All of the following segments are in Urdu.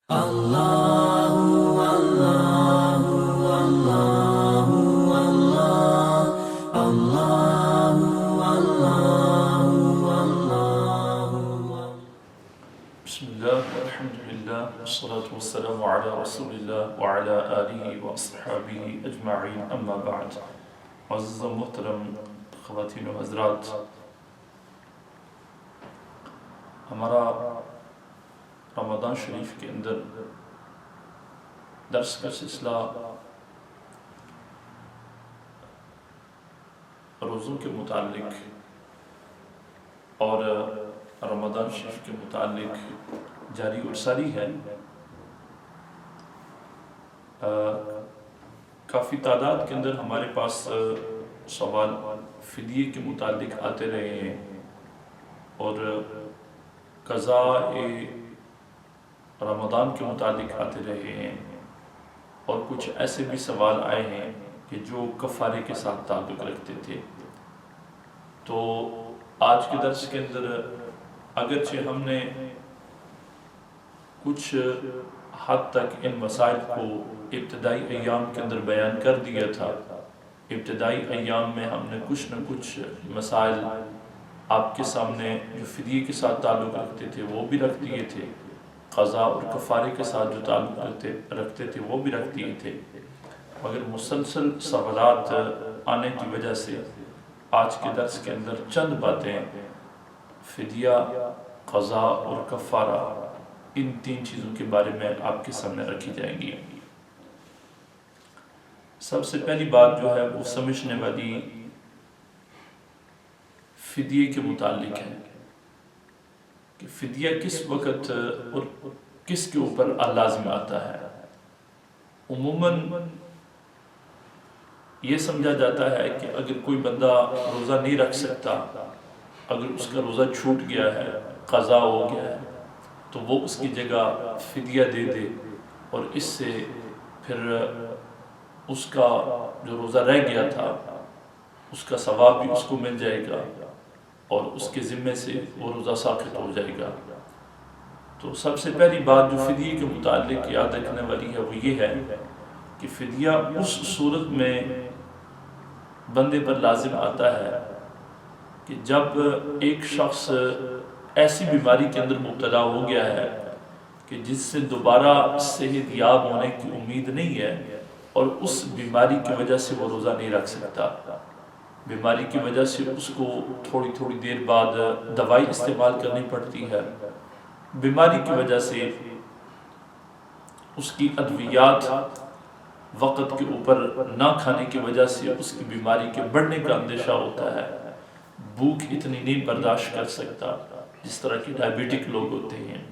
بسم الله والحمد لله والصلاة والسلام على رسول الله وعلى آله وأصحابه أجمعين أما بعد معزز و محترم خواتین و حضرات، ہمارا رمضان شریف کے اندر درس کا سلسلہ روزوں کے متعلق اور رمضان شریف کے متعلق جاری اور ساری ہے۔ کافی تعداد کے اندر ہمارے پاس سوال فدیے کے متعلق آتے رہے ہیں اور قضاء رمضان کے متعلق آتے رہے ہیں، اور کچھ ایسے بھی سوال آئے ہیں کہ جو کفارے کے ساتھ تعلق رکھتے تھے۔ تو آج کے درس کے اندر اگرچہ ہم نے کچھ حد تک ان مسائل کو ابتدائی ایام کے اندر بیان کر دیا تھا، ابتدائی ایام میں ہم نے کچھ نہ کچھ مسائل آپ کے سامنے جو فدیے کے ساتھ تعلق رکھتے تھے وہ بھی رکھ دیے تھے، قضاء اور کفارے کے ساتھ جو تعلق رکھتے تھے وہ بھی رکھ دیے تھے، مگر مسلسل سوالات آنے کی وجہ سے آج کے درس کے اندر چند باتیں فدیہ، قضاء اور کفارہ، ان تین چیزوں کے بارے میں آپ کے سامنے رکھی جائیں گی۔ سب سے پہلی بات جو ہے وہ سمجھنے والی فدیے کے متعلق ہے کہ فدیہ کس وقت اور کس کے اوپر لازم آتا ہے۔ عموماً یہ سمجھا جاتا ہے کہ اگر کوئی بندہ روزہ نہیں رکھ سکتا، اگر اس کا روزہ چھوٹ گیا ہے، قضا ہو گیا ہے، تو وہ اس کی جگہ فدیہ دے دے اور اس سے پھر اس کا جو روزہ رہ گیا تھا اس کا ثواب بھی اس کو مل جائے گا اور اس کے ذمے سے وہ روزہ ساقط ہو جائے گا۔ تو سب سے پہلی بات جو فدیے کے متعلق یاد رکھنے والی ہے وہ یہ ہے کہ فدیہ اس صورت میں بندے پر لازم آتا ہے کہ جب ایک شخص ایسی بیماری کے اندر مبتلا ہو گیا ہے کہ جس سے دوبارہ صحت یاب ہونے کی امید نہیں ہے، اور اس بیماری کی وجہ سے وہ روزہ نہیں رکھ سکتا، بیماری کی وجہ سے اس کو تھوڑی تھوڑی دیر بعد دوائی استعمال کرنی پڑتی ہے، بیماری کی وجہ سے اس کی ادویات وقت کے اوپر نہ کھانے کی وجہ سے اس کی بیماری کے بڑھنے کا اندیشہ ہوتا ہے، بھوک اتنی نہیں برداشت کر سکتا جس طرح کی ڈائبیٹک لوگ ہوتے ہیں۔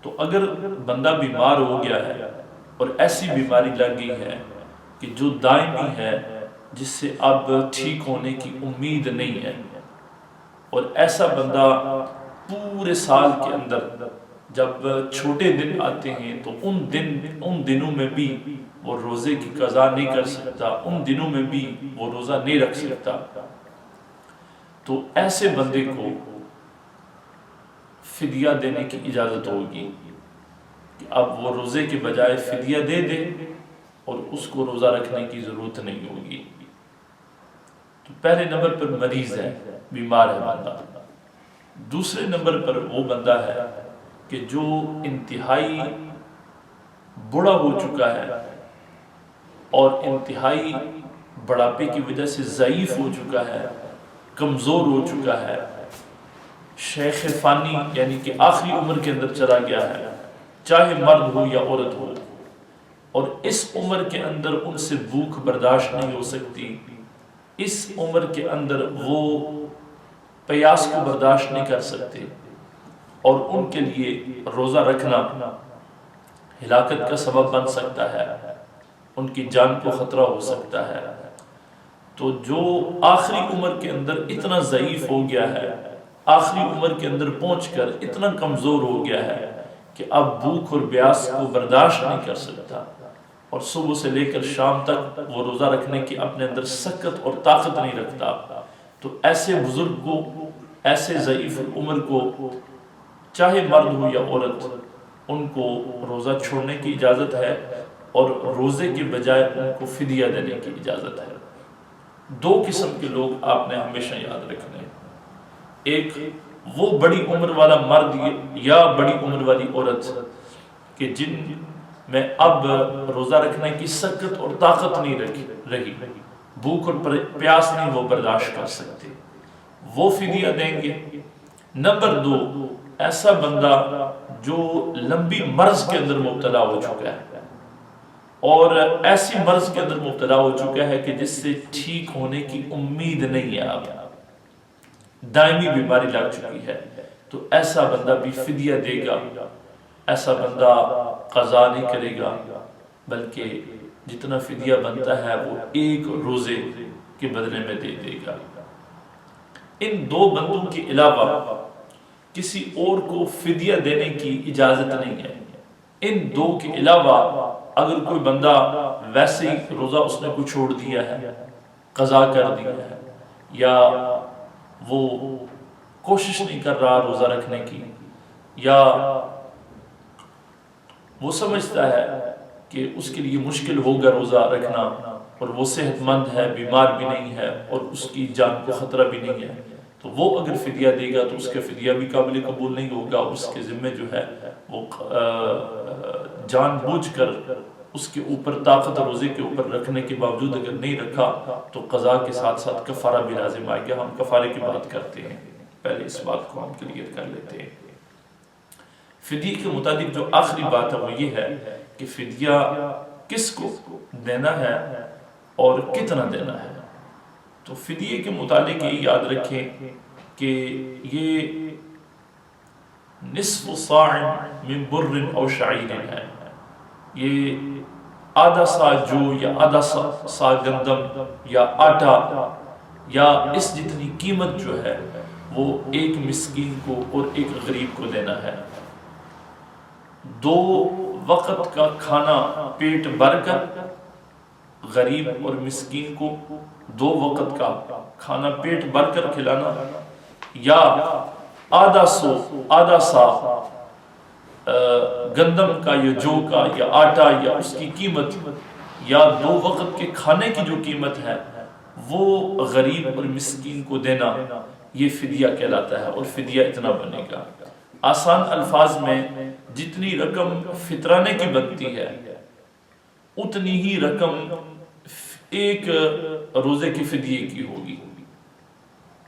تو اگر بندہ بیمار ہو گیا ہے اور ایسی بیماری لگ گئی ہے کہ جو دائمی ہے، جس سے اب ٹھیک ہونے کی امید نہیں ہے، اور ایسا بندہ پورے سال کے اندر جب چھوٹے دن آتے ہیں تو ان دنوں میں بھی وہ روزے کی قضا نہیں کر سکتا، ان دنوں میں بھی وہ روزہ نہیں رکھ سکتا، تو ایسے بندے کو فدیہ دینے کی اجازت ہوگی کہ اب وہ روزے کے بجائے فدیہ دے دے اور اس کو روزہ رکھنے کی ضرورت نہیں ہوگی۔ تو پہلے نمبر پر مریض ہے، بیمار ہے بندہ۔ دوسرے نمبر پر وہ بندہ ہے کہ جو انتہائی بوڑھا ہو چکا ہے اور انتہائی بڑھاپے کی وجہ سے ضعیف ہو چکا ہے، کمزور ہو چکا ہے، شیخ فانی یعنی کہ آخری عمر کے اندر چلا گیا ہے، چاہے مرد ہو یا عورت ہو، اور اس عمر کے اندر ان سے بھوک برداشت نہیں ہو سکتی، اس عمر کے اندر وہ پیاس کو برداشت نہیں کر سکتے، اور ان کے لیے روزہ رکھنا ہلاکت کا سبب بن سکتا ہے، ان کی جان کو خطرہ ہو سکتا ہے۔ تو جو آخری عمر کے اندر اتنا ضعیف ہو گیا ہے، آخری عمر کے اندر پہنچ کر اتنا کمزور ہو گیا ہے کہ اب بھوک اور پیاس کو برداشت نہیں کر سکتا، اور صبح سے لے کر شام تک وہ روزہ رکھنے کی اپنے اندر سکت اور طاقت نہیں رکھتا، تو ایسے بزرگ کو، ایسے ضعیف العمر کو، چاہے مرد ہو یا عورت، ان کو روزہ چھوڑنے کی اجازت ہے، اور روزے کے بجائے ان کو فدیہ دینے کی اجازت ہے۔ دو قسم کے لوگ آپ نے ہمیشہ یاد رکھنے ہیں، ایک وہ بڑی عمر والا مرد یا بڑی عمر والی عورت کہ جن میں اب روزہ رکھنے کی سخت اور طاقت نہیں رہی، بھوک اور پیاس نہیں وہ برداشت کر سکتے، وہ فدیہ دیں گے۔ نمبر دو، ایسا بندہ جو لمبی مرض کے اندر مبتلا ہو چکا ہے اور ایسی مرض کے اندر مبتلا ہو چکا ہے کہ جس سے ٹھیک ہونے کی امید نہیں ہے، اب دائمی بیماری لگ چکی ہے، تو ایسا بندہ بھی فدیہ دے گا۔ ایسا بندہ قضا نہیں کرے گا، بلکہ جتنا فدیہ بنتا ہے وہ ایک روزے کے بدلے میں دے گا۔ ان دو بندوں کے علاوہ کسی اور کو فدیہ دینے کی اجازت نہیں ہے۔ ان دو کے علاوہ اگر کوئی بندہ ویسے ہی روزہ اس نے کوئی چھوڑ دیا ہے، قضا کر دیا ہے، یا وہ کوشش نہیں کر رہا روزہ رکھنے کی، یا وہ سمجھتا ہے کہ اس کے لیے مشکل ہوگا روزہ رکھنا، اور وہ صحت مند ہے، بیمار بھی نہیں ہے، اور اس کی جان کو خطرہ بھی نہیں ہے، تو وہ اگر فدیہ دے گا تو اس کا فدیہ بھی قابل قبول نہیں ہوگا۔ اس کے ذمہ جو ہے وہ جان بوجھ کر اس کے اوپر طاقت روزے کے اوپر رکھنے کے باوجود اگر نہیں رکھا تو قضا کے ساتھ ساتھ کفارہ بھی لازم آئے گا۔ ہم کفارے کی بات کرتے ہیں، پہلے اس بات کو ہم کلیئر کر لیتے ہیں۔ فدیہ کے متعلق جو آخری بات ہے وہ یہ ہے کہ فدیہ کس کو دینا ہے اور کتنا دینا ہے۔ تو فدیہ کے متعلق یہ یاد رکھیں کہ یہ نصف صاع من بر او شعیر ہے، یہ آدھا سا جو یا آدھا سا گندم یا آٹا یا اس جتنی قیمت جو ہے وہ ایک مسکین کو اور ایک غریب کو دینا ہے۔ 2 وقت کا کھانا پیٹ بھر کر غریب اور مسکین کو 2 وقت کا کھانا پیٹ بھر کر کھلانا، یا آدھا سا گندم کا یا جو کا یا آٹا یا اس کی قیمت، یا 2 وقت کے کھانے کی جو قیمت ہے وہ غریب اور مسکین کو دینا، یہ فدیہ کہلاتا ہے، اور فدیہ اتنا بنے گا۔ آسان الفاظ میں جتنی رقم فطرانے کی بنتی ہے اتنی ہی رقم ایک روزے کی فدیے کی ہوگی۔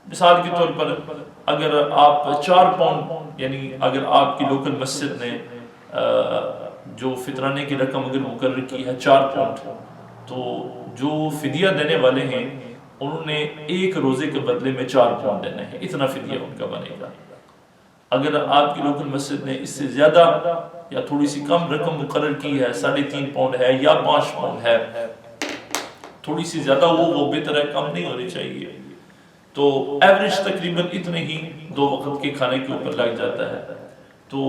مثال کے طور پر اگر آپ 4 پاؤنڈ، یعنی اگر آپ کی لوکل مسجد نے جو فطرانے کی رقم اگر مقرر کی ہے 4 پاؤنڈ، تو جو فدیہ دینے والے ہیں انہوں نے ایک روزے کے بدلے میں 4 پاؤنڈ دینے ہیں، اتنا فدیہ ان کا بنے گا۔ اگر آپ کی لوکل مسجد نے اس سے زیادہ یا تھوڑی سی کم رقم مقرر کی ہے، 3.5 پاؤنڈ ہے یا 5 پاؤنڈ ہے، تھوڑی سی زیادہ وہ بہتر ہے، کم نہیں ہونی چاہیے، تو ایوریج تقریباً اتنے ہی 2 وقت کے کھانے کے اوپر لگ جاتا ہے۔ تو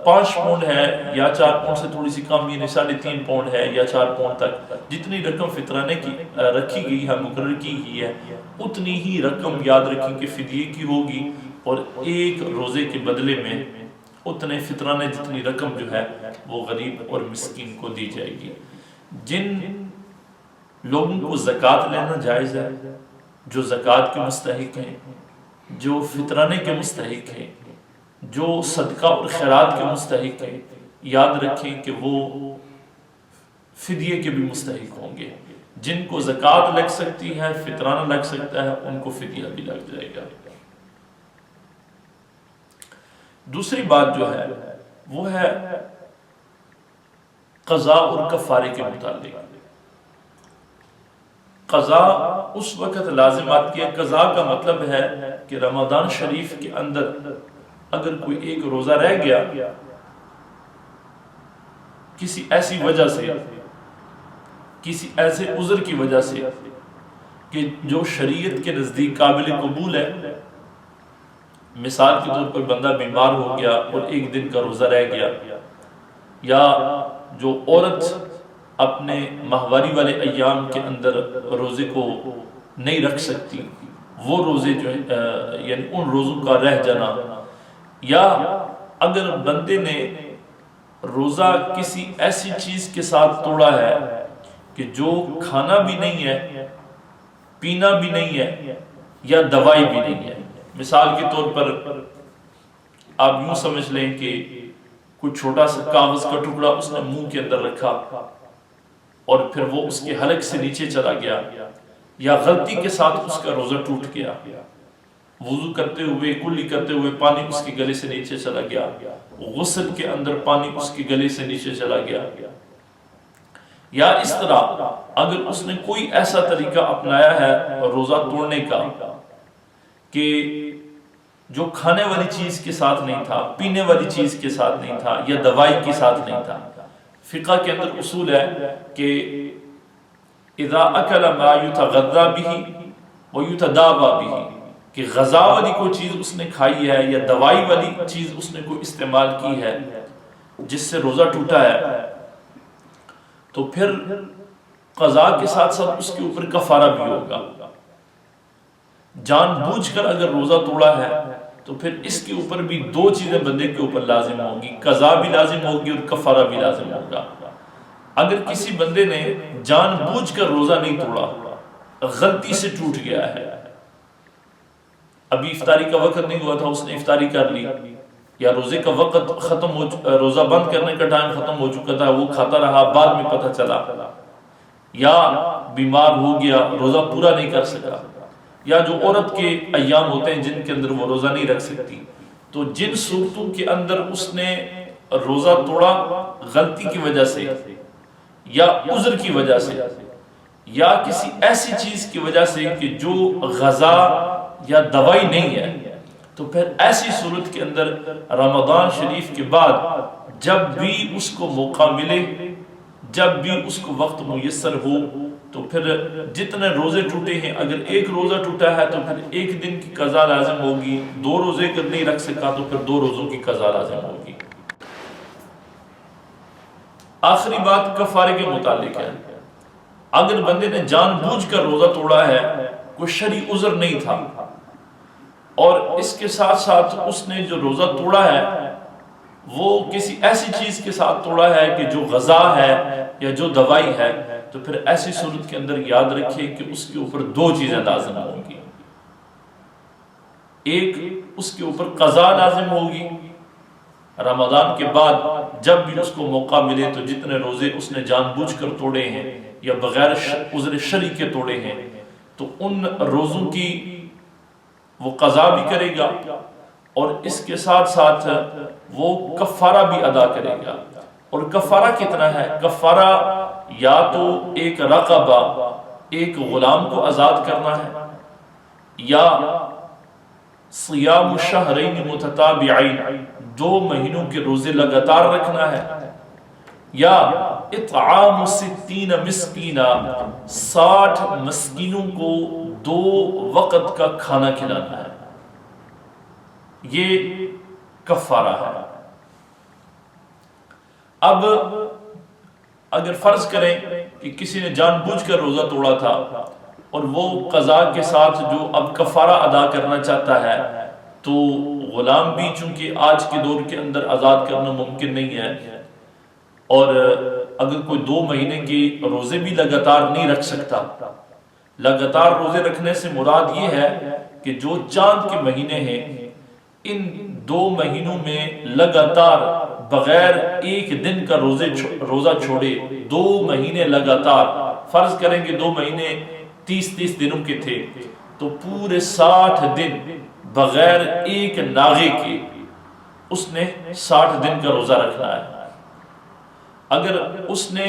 5 پاؤنڈ ہے یا 4 پاؤنڈ سے تھوڑی سی کم، یعنی 3.5 پاؤنڈ ہے یا 4 پاؤنڈ تک جتنی رقم فطرانے کی رکھی گئی ہے، مقرر کی گئی ہے، اتنی ہی رقم یاد رکھیں کہ فدیے کی ہوگی، اور ایک روزے کے بدلے میں اتنے فطرانے جتنی رقم جو ہے وہ غریب اور مسکین کو دی جائے گی۔ جن لوگوں کو زکوٰۃ لینا جائز ہے، جو زکوٰۃ کے مستحق ہیں، جو فطرانے کے مستحق ہیں، جو صدقہ اور خیرات کے مستحق ہیں، یاد رکھیں کہ وہ فدیے کے بھی مستحق ہوں گے۔ جن کو زکوٰۃ لگ سکتی ہے، فطرانہ لگ سکتا ہے، ان کو فدیہ بھی لگ جائے گا۔ دوسری بات جو ہے وہ ہے قضا اور کفارے کے متعلق۔ قضا اس وقت لازم آتی ہے، قضا کا مطلب ہے کہ رمضان شریف کے اندر اگر کوئی ایک روزہ رہ گیا کسی ایسی وجہ سے، کسی ایسے عذر کی وجہ سے کہ جو شریعت کے نزدیک قابل قبول ہے، مثال کے طور پر بندہ بیمار ہو گیا اور 1 دن کا روزہ رہ گیا، یا جو عورت اپنے ماہواری والے ایام کے اندر روزے کو نہیں رکھ سکتی، وہ روزے جو یعنی ان روزوں کا رہ جانا، یا اگر بندے نے روزہ کسی ایسی چیز کے ساتھ توڑا ہے کہ جو کھانا بھی نہیں ہے، پینا بھی نہیں ہے، یا دوائی بھی نہیں ہے، مثال کے طور پر آپ یوں سمجھ لیں کہ کوئی چھوٹا سا کاغذ کا ٹکڑا اس نے منہ کے اندر رکھا اور پھر وہ اس کے حلق سے نیچے چلا گیا، یا غلطی کے ساتھ اس کا روزہ ٹوٹ گیا، وضو کرتے ہوئے کلی کرتے ہوئے پانی اس کے گلے سے نیچے چلا گیا، غسل کے اندر پانی اس کے گلے سے نیچے چلا گیا، یا اس طرح اگر اس نے کوئی ایسا طریقہ اپنایا ہے روزہ توڑنے کا کہ جو کھانے والی چیز کے ساتھ نہیں تھا، پینے والی چیز کے ساتھ نہیں تھا، یا دوائی کے ساتھ نہیں تھا۔ فقہ کے اندر اصول ہے کہ اذا اکل ما یتغذا به ویتداوی به، کہ غذا والی کوئی چیز اس نے کھائی ہے یا دوائی والی چیز اس نے کوئی استعمال کی ہے جس سے روزہ ٹوٹا ہے، تو پھر قضاء کے ساتھ ساتھ اس کے اوپر کفارہ بھی ہوگا۔ جان بوجھ کر اگر روزہ توڑا ہے تو پھر اس کے اوپر بھی دو چیزیں بندے کے اوپر لازم ہوگی، قضاء بھی لازم ہوگی اور کفارہ بھی لازم ہوگا۔ اگر کسی بندے نے جان بوجھ کر روزہ نہیں توڑا، غلطی سے ٹوٹ گیا ہے، ابھی افطاری کا وقت نہیں ہوا تھا، اس نے افطاری کر لی، یا روزے کا وقت ختم ہو، روزہ بند کرنے کا ٹائم ختم ہو چکا تھا، وہ کھاتا رہا، بعد میں پتہ چلا، یا بیمار ہو گیا، روزہ پورا نہیں کر سکا، یا جو عورت کے ایام ہوتے ہیں جن کے اندر وہ روزہ نہیں رکھ سکتی، تو جن صورتوں کے اندر اس نے روزہ توڑا غلطی کی وجہ سے یا عذر کی وجہ سے یا کسی ایسی چیز کی وجہ سے کہ جو غذا یا دوائی نہیں ہے، تو پھر ایسی صورت کے اندر رمضان شریف کے بعد جب بھی اس کو موقع ملے، جب بھی اس کو وقت میسر ہو، تو پھر جتنے روزے ٹوٹے ہیں، اگر ایک روزہ ٹوٹا ہے تو پھر ایک دن کی قضا لازم ہوگی، دو روزے اگر نہیں رکھ سکا تو پھر دو روزوں کی قضا لازم ہوگی۔ آخری بات کفارے کے متعلق ہے۔ اگر بندے نے جان بوجھ کر روزہ توڑا ہے، کوئی شرعی عذر نہیں تھا، اور اس کے ساتھ ساتھ اس نے جو روزہ توڑا ہے وہ کسی ایسی چیز کے ساتھ توڑا ہے کہ جو غذا ہے یا جو دوائی ہے، تو پھر ایسی صورت کے اندر یاد رکھے کہ اس کے اوپر دو چیزیں لازم ہوں گی۔ ایک، اس کے اوپر قضا لازم ہوگی، رمضان کے بعد جب بھی اس کو موقع ملے تو جتنے روزے اس نے جان بوجھ کر توڑے ہیں یا بغیر عذر شرعی کے توڑے ہیں، تو ان روزوں کی وہ قضا بھی کرے گا، اور اس کے ساتھ ساتھ وہ کفارہ بھی ادا کرے گا۔ اور کفارہ کتنا ہے؟ کفارہ یا تو ایک رقبہ، ایک غلام کو آزاد کرنا ہے، یا صیام شہرین متتابعین، 2 مہینوں کے روزے لگاتار رکھنا ہے، یا اطعام 60 مسکینہ، 60 مسکینوں کو 2 وقت کا کھانا کھلانا ہے، یہ کفارہ ہے۔ اب اگر فرض کریں کہ کسی نے جان بوجھ کر روزہ توڑا تھا اور وہ قضا کے ساتھ جو اب کفارہ ادا کرنا چاہتا ہے، تو غلام بھی چونکہ آج کے دور کے اندر آزاد کرنا ممکن نہیں ہے، اور اگر کوئی 2 مہینے کے روزے بھی لگاتار نہیں رکھ سکتا، لگاتار روزے رکھنے سے مراد یہ ہے کہ جو چاند کے مہینے ہیں ان 2 مہینوں میں لگاتار بغیر ایک دن کا روزہ چھوڑے 2 مہینے لگاتار، فرض کریں کہ 2 مہینے 30 دنوں کے تھے، تو پورے 60 دن بغیر ایک ناغے کے اس نے 60 دن کا روزہ رکھنا ہے۔ اگر اس نے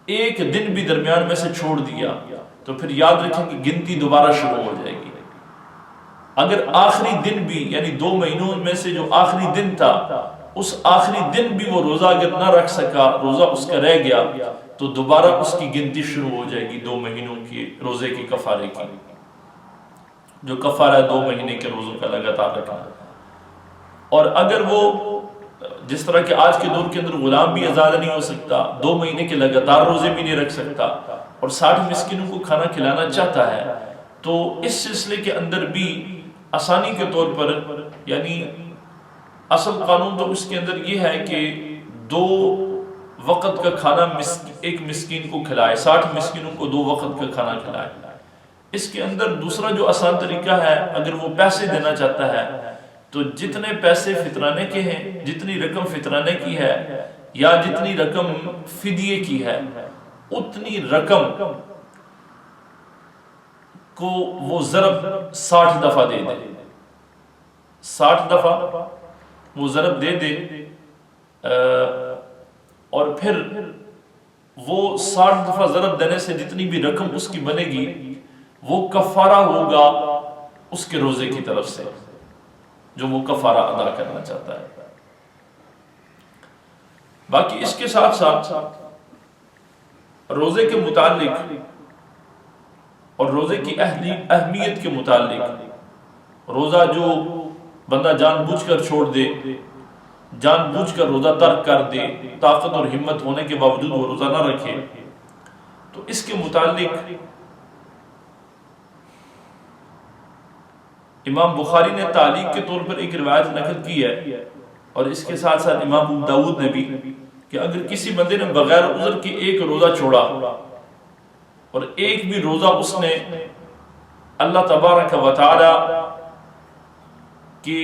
ایک دن بھی درمیان میں سے چھوڑ دیا تو پھر یاد رکھیں کہ گنتی دوبارہ شروع ہو جائے گی۔ اگر آخری دن بھی، یعنی 2 مہینوں میں سے جو آخری دن تھا، اس آخری دن بھی وہ روزہ اگر نہ رکھ سکا، روزہ اس کا رہ گیا، تو دوبارہ اس کی گنتی شروع ہو جائے گی 2 مہینوں کی روزے کے کفارے کی، جو کفارہ 2 مہینے کے روزوں کا لگاتار رکھنا۔ اور اگر وہ جس طرح کہ آج کے دور کے اندر غلام بھی آزاد نہیں ہو سکتا، 2 مہینے کے لگاتار روزے بھی نہیں رکھ سکتا، اور 60 مسکینوں کو کھانا کھلانا چاہتا ہے، تو اس سلسلے کے اندر بھی آسانی کے طور پر، یعنی اصل قانون تو اس کے اندر یہ ہے کہ 2 وقت کا کھانا ایک مسکین کو کھلائے، 60 مسکینوں کو 2 وقت کا کھانا کھلائے۔ اس کے اندر دوسرا جو آسان طریقہ ہے، اگر وہ پیسے دینا چاہتا ہے تو جتنے پیسے فطرانے کے ہیں، جتنی رقم فطرانے کی ہے یا جتنی رقم فدیے کی ہے، اتنی رقم کو وہ ضرب 60 دفعہ دے دے، 60 دفعہ وہ ضرب دے دے، اور پھر وہ 60 دفعہ ضرب دینے سے جتنی بھی رقم اس کی بنے گی وہ کفارہ ہوگا اس کے روزے کی طرف سے جو وہ کفارہ ادا کرنا چاہتا ہے۔ باقی اس کے ساتھ ساتھ روزے کے متعلق اور روزے کی اہمیت کے متعلق، روزہ جو بندہ جان بوجھ کر چھوڑ دے، جان بوجھ کر روزہ ترک کر دے، طاقت اور ہمت ہونے کے باوجود وہ روزہ نہ رکھے، تو اس کے متعلق امام بخاری نے تعلیق کے طور پر ایک روایت نقل کی ہے، اور اس کے ساتھ ساتھ امام ابو داؤد نے بھی، کہ اگر کسی بندے نے بغیر عذر کے ایک روزہ چھوڑا اور ایک بھی روزہ اس نے اللہ تبارک و تعالی کی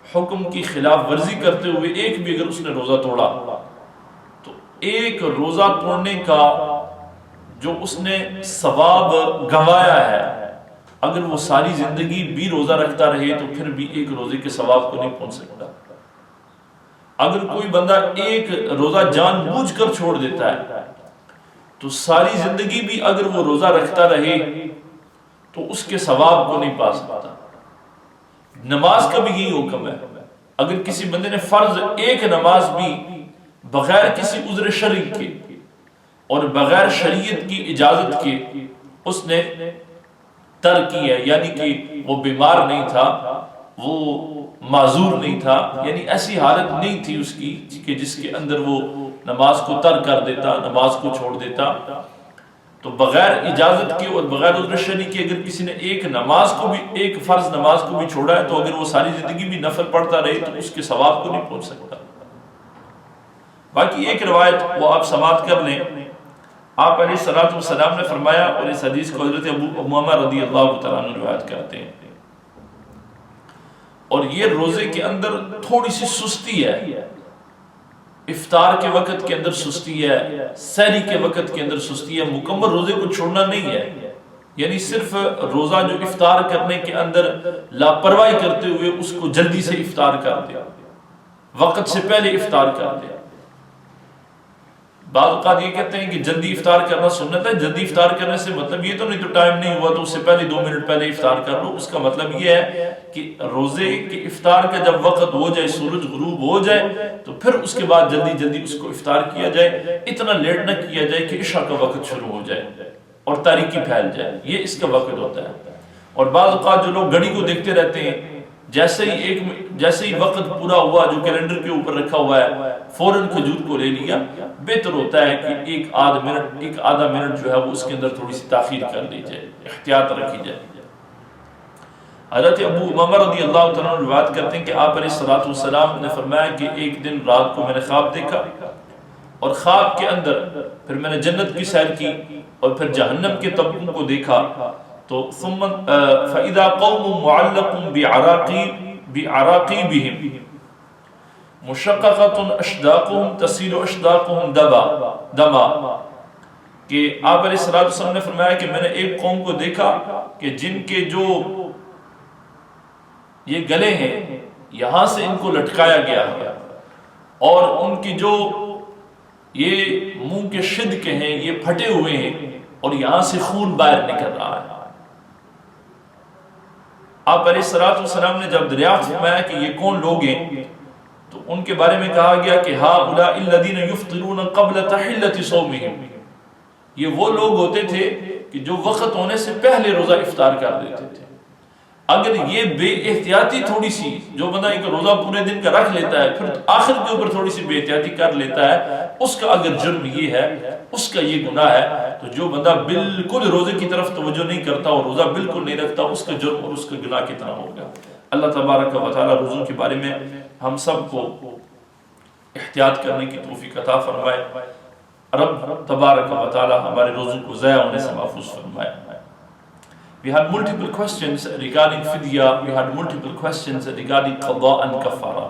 حکم کی خلاف ورزی کرتے ہوئے ایک بھی اگر اس نے روزہ توڑا، تو ایک روزہ توڑنے کا جو اس نے ثواب گنوایا ہے، اگر وہ ساری زندگی بھی روزہ رکھتا رہے تو پھر بھی ایک روزے کے ثواب کو نہیں پہنچ سکتا۔ اگر کوئی بندہ ایک روزہ جان بوجھ کر چھوڑ دیتا ہے تو ساری زندگی بھی اگر وہ روزہ رکھتا رہے تو اس کے ثواب کو نہیں پا سکتا۔ نماز کا بھی یہی حکم ہے، اگر کسی بندے نے فرض ایک نماز بھی بغیر کسی عذر شرعی کے اور بغیر شریعت کی اجازت کے اس نے ترک کی ہے، یعنی کہ وہ بیمار نہیں تھا، وہ معذور نہیں تھا، یعنی ایسی حالت نہیں تھی اس کی کہ جس کے اندر وہ نماز کو ترک کر دیتا، نماز کو چھوڑ دیتا، تو بغیر اجازت کے اور بغیر عذر شرعی کے اگر کسی نے ایک نماز کو بھی، ایک فرض نماز کو بھی چھوڑا ہے، تو اگر وہ ساری زندگی بھی نفل پڑھتا رہے تو اس کے ثواب کو نہیں پہنچ سکتا۔ باقی ایک روایت وہ آپ سماعت کر لیں، آپ علیہ السلام نے فرمایا، اور اس حدیث کو حضرت ابو امامہ رضی اللہ تعالیٰ عنہ روایت کرتے ہیں، اور یہ روزے کے اندر تھوڑی سی سستی ہے، افطار کے وقت کے اندر سستی ہے، سحری کے وقت کے اندر سستی ہے، مکمل روزے کو چھوڑنا نہیں ہے، یعنی صرف روزہ جو افطار کرنے کے اندر لاپرواہی کرتے ہوئے اس کو جلدی سے افطار کر دیا، وقت سے پہلے افطار کر دیا۔ بعض اوقات یہ کہتے ہیں کہ جلدی افطار کرنا سنت ہے، جلدی افطار کرنے سے مطلب یہ تو نہیں تو ٹائم نہیں ہوا تو اس سے پہلے 2 منٹ پہلے افطار کر لو، اس کا مطلب یہ ہے کہ روزے کے افطار کا جب وقت ہو جائے، سورج غروب ہو جائے، تو پھر اس کے بعد جلدی جلدی اس کو افطار کیا جائے، اتنا لیٹ نہ کیا جائے کہ عشاء کا وقت شروع ہو جائے اور تاریکی پھیل جائے، یہ اس کا وقت ہوتا ہے۔ اور بعض اوقات جو لوگ گھڑی کو دیکھتے رہتے ہیں، جیسے ہی وقت پورا ہوا جو کیلنڈر کے اوپر رکھا ہوا ہے فوراً کھجور کو لے لیا، بہتر ہوتا ہے کہ ایک آدھا منٹ جو ہے وہ اس کے اندر تھوڑی سی تاخیر کر لی جائے، احتیاط رکھی جائے۔ حضرت ابو امامہ رضی اللہ تعالیٰ عنہ روایت کرتے ہیں کہ آپ علیہ السلام نے فرمایا کہ ایک دن رات کو میں نے خواب دیکھا، اور خواب کے اندر پھر میں نے جنت کی سیر کی اور پھر جہنم کے طبقوں کو دیکھا، تو ثم فَإِذَا قَوْمٌ مُعَلَّقٌ بِعَرَاقِبِهِمْ مُشَقَّقَةٌ أَشْدَاقُهُمْ تَسِيلُ أَشْدَاقُهُمْ دَمًا، کہ آپ علیہ السلام نے فرمایا کہ میں نے ایک قوم کو دیکھا کہ جن کے جو یہ گلے ہیں یہاں سے ان کو لٹکایا گیا ہے، اور ان کی جو یہ منہ کے شدقے ہیں یہ پھٹے ہوئے ہیں اور یہاں سے خون باہر نکل رہا ہے۔ آپ علیہ السلام نے جب دریافت فرمایا کہ یہ کون لوگ ہیں، تو ان کے بارے میں کہا گیا کہ هؤلاء الذين يفطرون قبل تحلة صومهم، یہ وہ لوگ ہوتے تھے کہ جو وقت ہونے سے پہلے روزہ افطار کر دیتے تھے۔ اگر یہ بے احتیاطی تھوڑی سی، جو بندہ ایک روزہ پورے دن کا رکھ لیتا ہے پھر آخر کے اوپر تھوڑی سی بے احتیاطی کر لیتا ہے، اس کا اگر جرم یہ ہے، اس کا یہ گناہ ہے، تو جو بندہ بالکل روزے کی طرف توجہ نہیں کرتا اور روزہ بالکل نہیں رکھتا، اس کا جرم اور اس کا گناہ کتنا ہوگا۔ اللہ تبارک و تعالی روزوں کے بارے میں ہم سب کو احتیاط کرنے کی توفیق عطا فرمائے. رب تبارک و تعالی ہمارے روزوں کو ضائع ہونے سے محفوظ فرمائے. We had multiple questions regarding fidya, we had multiple questions regarding qada and kafara.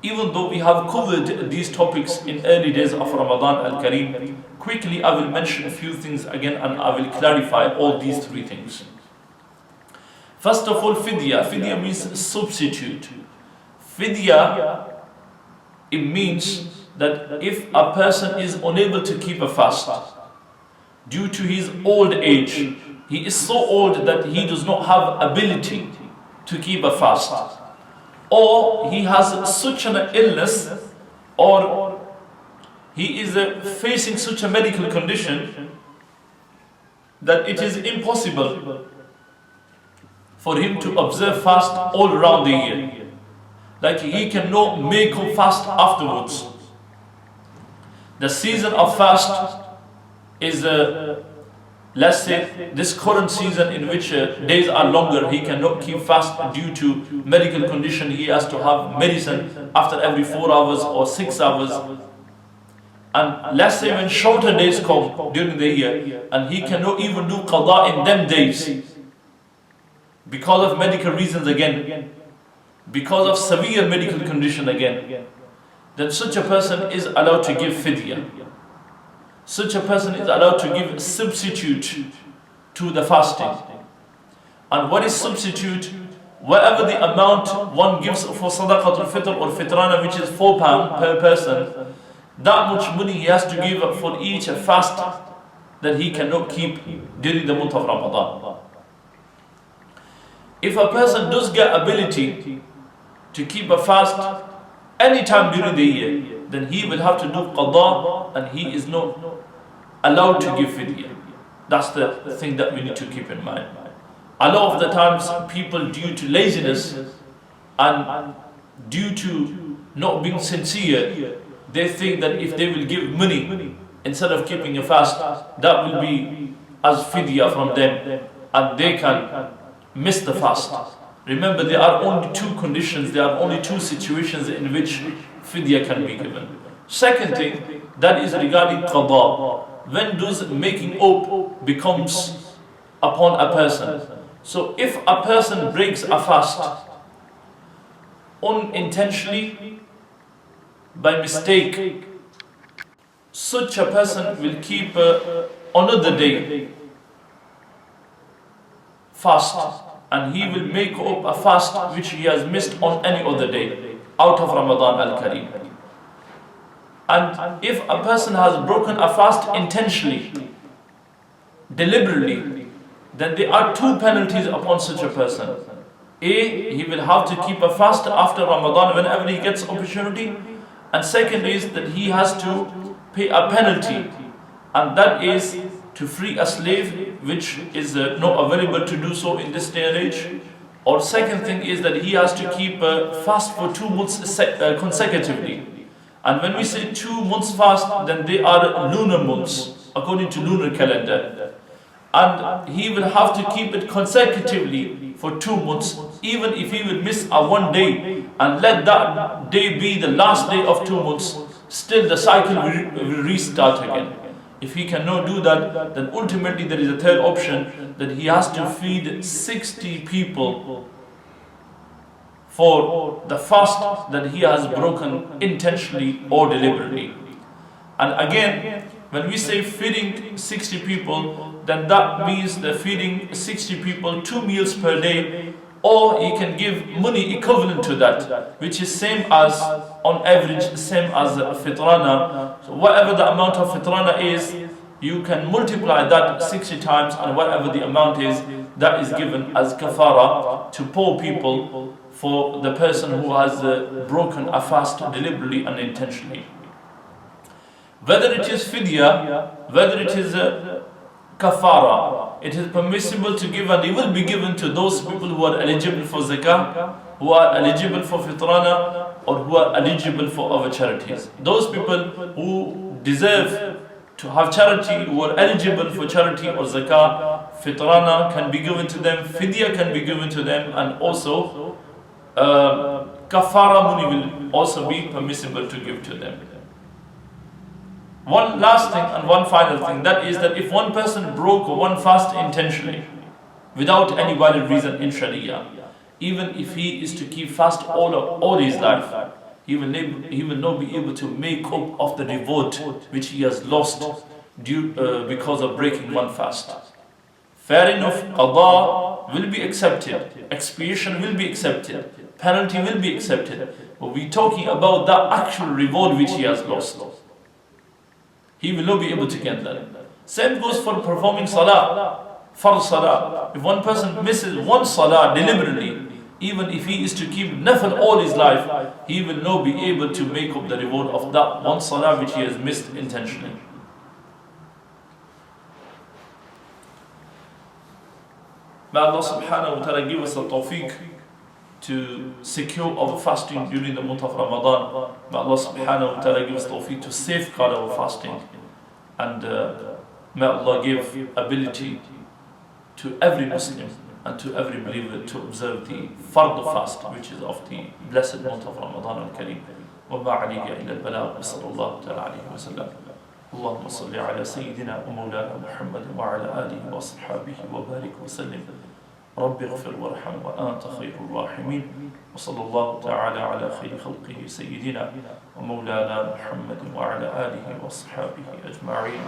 Even though we have covered these topics in early days of Ramadan al-Kareem, quickly I will mention a few things again and I will clarify all these three things. First of all, fidya. Fidya means substitute. Fidya, it means that if a person is unable to keep a fast due to his old age, he is so old that he does not have ability to keep a fast, or he has such an illness, or he is facing such a medical condition that it is impossible for him to observe fast all around the year. Like he cannot make up fast afterwards. The season of fast is let's say this current season in which days are longer, he cannot keep fast due to medical condition. He has to have medicine after every 4 hours or 6 hours. And let's say when shorter days come during the year and he cannot even do qada in them days because of medical reasons again, because of severe medical condition again, then such a person is allowed to give fidya. Such a person is allowed to give a substitute to the fasting. And what is substitute? Whatever the amount one gives for sadaqatul fitr or fitrana, which is £4 per person, that much money he has to give for each fast that he cannot keep during the month of Ramadan. If a person does get ability to keep a fast any time during the year, then he will have to do qada and he is not allowed to give fidya. That's the thing that we need to keep in mind. A lot of the times people, due to laziness and due to not being sincere, they think that if they will give money instead of keeping a fast, that will be as fidya from them and they can miss the fast. Remember, there are only two conditions, there are only two situations in which fidya can be given. Second thing, that is regarding qada. When does making up becomes upon a person? So if a person breaks a fast unintentionally, by mistake, such a person will keep another day fast, and he will make up a fast which he has missed on any other day out of Ramadan al-Kareem. And if a person has broken a fast intentionally, deliberately, then there are two penalties upon such a person. A, he will have to keep a fast after Ramadan whenever he gets opportunity. And second is that he has to pay a penalty, and that is to free a slave, which is not available to do so in this day and age. Or second thing is that he has to keep fast for 2 months consecutively. And when we say 2 months fast, then they are lunar months, according to lunar calendar. And he will have to keep it consecutively for 2 months, even if he will miss a 1 day and let that day be the last day of 2 months, still the cycle will restart again. If he cannot do that, then ultimately there is a third option, that he has to feed 60 people for the fast that he has broken intentionally or deliberately. And again, when we say feeding 60 people, then that means they're feeding 60 people 2 meals per day, or he can give money equivalent to that, which is same as, on average, same as fitrana. So whatever the amount of fitrana is, you can multiply that 60 times, and whatever the amount is, that is given as kafara to poor people for the person who has broken a fast deliberately and intentionally. Whether it is fidya, whether it is kafara, it is permissible to give, and it will be given to those people who are eligible for zakah, who are eligible for fitrana, or who are eligible for other charities. Those people who deserve to have charity, who are eligible for charity or zakah, fitrana can be given to them, fidya can be given to them, and also kafara money will also be permissible to give to them. One last thing and one final thing, that is that if one person broke one fast intentionally, without any valid reason in Sharia, even if he is to keep fast all his life, he will not be able to make up of the reward which he has lost because of breaking one fast. Fair enough, qada will be accepted, expiation will be accepted, penalty will be accepted, but we're talking about the actual reward which he has lost. He will not be able to get that. Same goes for performing salah, farz salah. If one person misses one salah deliberately, even if he is to keep nafil all his life, he will not be able to make up the reward of that one salah which he has missed intentionally. May Allah subhanahu wa ta'ala give us the tawfiq to secure our fasting during the month of Ramadan. May Allah subhanahu wa ta'ala give us tawfiq to safeguard our fasting. And may Allah give ability to every Muslim and to every believer to observe the fard fast, which is of the blessed month of Ramadan al-Kareem. وما عليك إلا البلاغ وصلى الله تعالى عليه وسلم. اللهم صل على سيدنا ومولانا محمد وعلى آله وصحبه وبارك وسلم. رب اغفر وارحم وأنت خير الراحمين. وصلى الله تعالى على خير خلقه سيدنا ومولانا محمد وعلى آله وصحبه أجمعين.